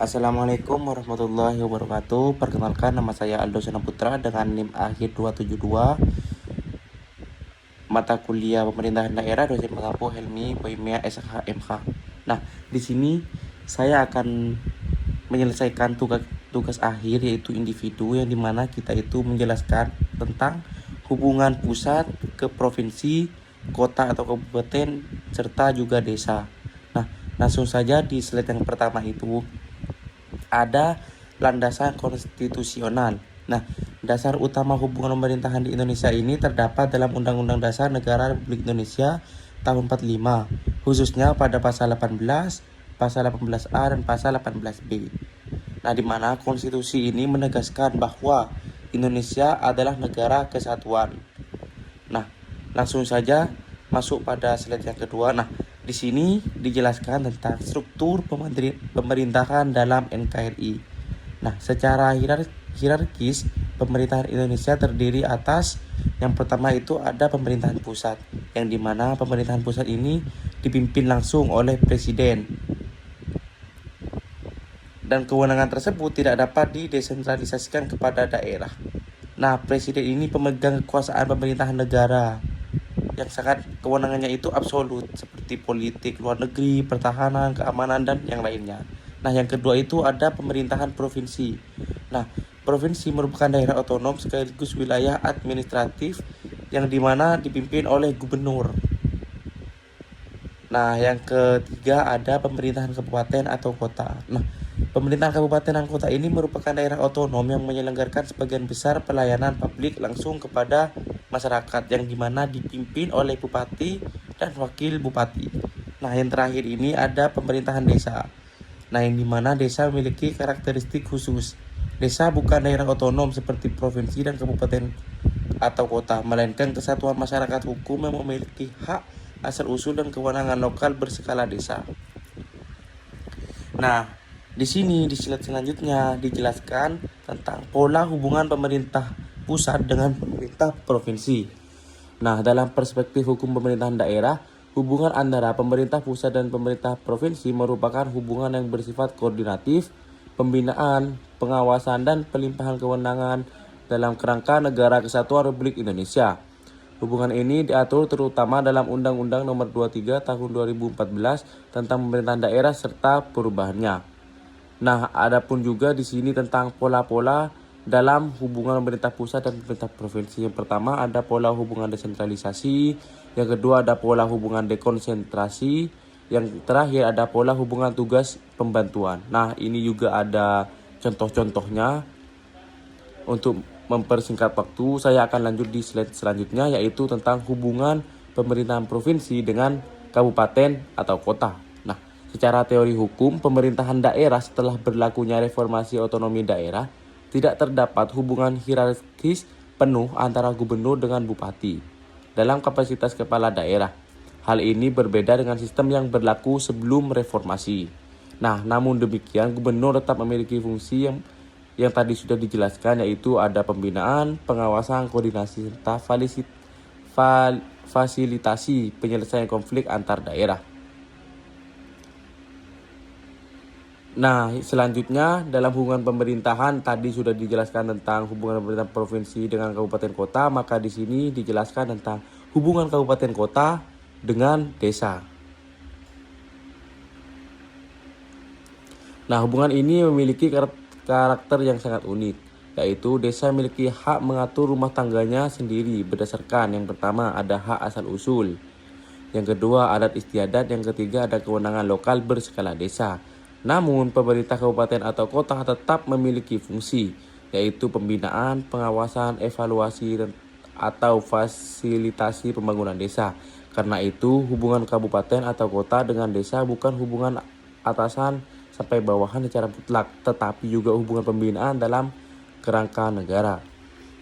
Assalamualaikum warahmatullahi wabarakatuh. Perkenalkan, nama saya Aldo Sanaputra dengan NIM akhir 272. Mata kuliah pemerintahan daerah, dosen Makapo Helmi Poimea SHMH. Nah, di sini saya akan menyelesaikan tugas akhir, yaitu individu, yang dimana kita itu menjelaskan tentang hubungan pusat ke provinsi, kota atau kabupaten, serta juga desa. Nah, langsung saja di slide yang pertama itu ada landasan konstitusional. Nah, dasar utama hubungan pemerintahan di Indonesia ini terdapat dalam Undang-Undang Dasar Negara Republik Indonesia tahun 45, khususnya pada pasal 18, pasal 18A dan pasal 18B. Nah, di mana konstitusi ini menegaskan bahwa Indonesia adalah negara kesatuan. Nah, langsung saja masuk pada slide yang kedua. Nah, di sini dijelaskan tentang struktur pemerintahan dalam NKRI. Nah, secara hierarkis pemerintahan Indonesia terdiri atas yang pertama itu ada pemerintahan pusat, yang dimana pemerintahan pusat ini dipimpin langsung oleh presiden, dan kewenangan tersebut tidak dapat didesentralisasikan kepada daerah. Nah, presiden ini pemegang kekuasaan pemerintahan negara yang sangat kewenangannya itu absolut, seperti politik, luar negeri, pertahanan, keamanan, dan yang lainnya. Nah, yang kedua itu ada pemerintahan provinsi. Nah, provinsi merupakan daerah otonom sekaligus wilayah administratif yang dimana dipimpin oleh gubernur. Nah, yang ketiga ada pemerintahan kabupaten atau kota. Nah, pemerintahan kabupaten dan kota ini merupakan daerah otonom yang menyelenggarakan sebagian besar pelayanan publik langsung kepada masyarakat, yang dimana dipimpin oleh bupati dan wakil bupati. Nah, yang terakhir ini ada pemerintahan desa. Nah, yang dimana desa memiliki karakteristik khusus. Desa bukan daerah otonom seperti provinsi dan kabupaten atau kota, melainkan kesatuan masyarakat hukum yang memiliki hak asal-usul dan kewenangan lokal berskala desa. Nah, di sini di slide selanjutnya dijelaskan tentang pola hubungan pemerintah pusat dengan pemerintah provinsi. Nah, dalam perspektif hukum pemerintahan daerah, hubungan antara pemerintah pusat dan pemerintah provinsi merupakan hubungan yang bersifat koordinatif, pembinaan, pengawasan, dan pelimpahan kewenangan dalam kerangka Negara Kesatuan Republik Indonesia. Hubungan ini diatur terutama dalam Undang-Undang Nomor 23 Tahun 2014 tentang pemerintahan daerah serta perubahannya. Nah, adapun juga di sini tentang pola-pola dalam hubungan pemerintah pusat dan pemerintah provinsi. Yang pertama ada pola hubungan desentralisasi, yang kedua ada pola hubungan dekonsentrasi, yang terakhir ada pola hubungan tugas pembantuan. Nah, ini juga ada contoh-contohnya. Untuk mempersingkat waktu, saya akan lanjut di slide selanjutnya, yaitu tentang hubungan pemerintahan provinsi dengan kabupaten atau kota. Nah, secara teori hukum, pemerintahan daerah setelah berlakunya reformasi otonomi daerah, tidak terdapat hubungan hierarkis penuh antara gubernur dengan bupati dalam kapasitas kepala daerah. Hal ini berbeda dengan sistem yang berlaku sebelum reformasi. Nah, namun demikian, gubernur tetap memiliki fungsi yang tadi sudah dijelaskan, yaitu ada pembinaan, pengawasan, koordinasi, serta fasilitasi penyelesaian konflik antar daerah. Nah, selanjutnya dalam hubungan pemerintahan tadi sudah dijelaskan tentang hubungan pemerintah provinsi dengan kabupaten kota, maka di sini dijelaskan tentang hubungan kabupaten kota dengan desa. Nah, hubungan ini memiliki karakter yang sangat unik, yaitu desa memiliki hak mengatur rumah tangganya sendiri berdasarkan yang pertama ada hak asal-usul, yang kedua adat istiadat, yang ketiga ada kewenangan lokal berskala desa. Namun, pemerintah kabupaten atau kota tetap memiliki fungsi, yaitu pembinaan, pengawasan, evaluasi, atau fasilitasi pembangunan desa. Karena itu, hubungan kabupaten atau kota dengan desa bukan hubungan atasan sampai bawahan secara mutlak, tetapi juga hubungan pembinaan dalam kerangka negara.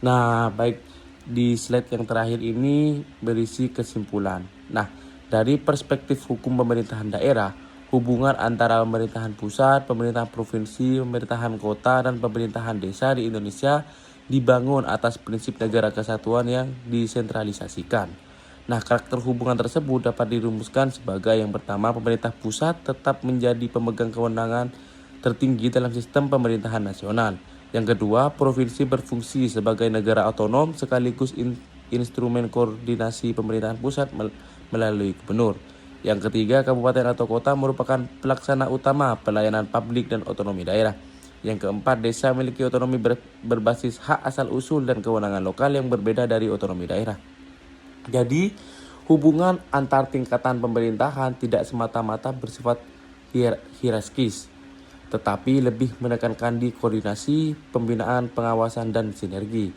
Nah, baik, di slide yang terakhir ini berisi kesimpulan. Nah, dari perspektif hukum pemerintahan daerah, hubungan antara pemerintahan pusat, pemerintahan provinsi, pemerintahan kota, dan pemerintahan desa di Indonesia dibangun atas prinsip negara kesatuan yang disentralisasikan. Nah, karakter hubungan tersebut dapat dirumuskan sebagai yang pertama, pemerintah pusat tetap menjadi pemegang kewenangan tertinggi dalam sistem pemerintahan nasional. Yang kedua, provinsi berfungsi sebagai negara otonom sekaligus instrumen koordinasi pemerintahan pusat melalui gubernur. Yang ketiga, kabupaten atau kota merupakan pelaksana utama pelayanan publik dan otonomi daerah. Yang keempat, desa memiliki otonomi berbasis hak asal-usul dan kewenangan lokal yang berbeda dari otonomi daerah. Jadi, hubungan antar tingkatan pemerintahan tidak semata-mata bersifat hierarkis, tetapi lebih menekankan di koordinasi, pembinaan, pengawasan, dan sinergi.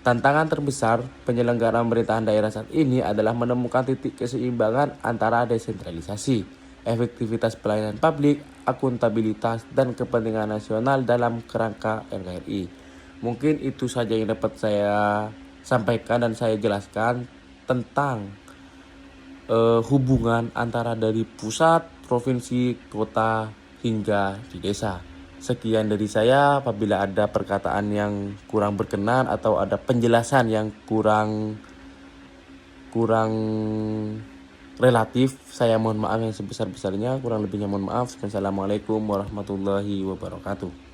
Tantangan terbesar penyelenggaraan pemerintahan daerah saat ini adalah menemukan titik keseimbangan antara desentralisasi, efektivitas pelayanan publik, akuntabilitas, dan kepentingan nasional dalam kerangka NKRI. Mungkin itu saja yang dapat saya sampaikan dan saya jelaskan tentang hubungan antara dari pusat, provinsi, kota, hingga di desa. Sekian dari saya. Apabila ada perkataan yang kurang berkenan atau ada penjelasan yang kurang relatif, saya mohon maaf yang sebesar-besarnya. Kurang lebihnya mohon maaf. Assalamualaikum warahmatullahi wabarakatuh.